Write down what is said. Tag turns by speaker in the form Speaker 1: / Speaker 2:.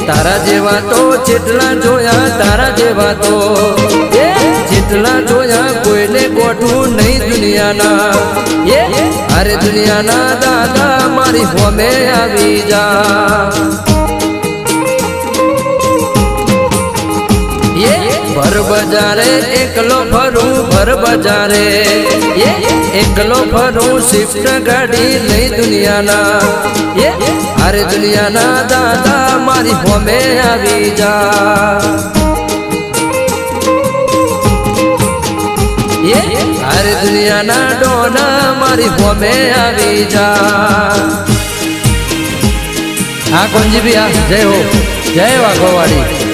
Speaker 1: તારા જેવા તો જેટલા જોયા તારા જેવા તો જેટલા જોયા કોઈને ગોઠવું નહીં દુનિયાના અરે દુનિયાના દાદા મારી હોમે આવી જા ભર બજારે એકલો ફરું ભર બજારે એકલો ફરું શિફ્ટ ગાડી લઈ દુનિયાના અરે દુનિયાના દાદા મારી હોમે આવી જા અરે દુનિયાના ડોના મારી હોમે આવી જા હા કોંજી ભી જય હો જય વાઘોવાડી।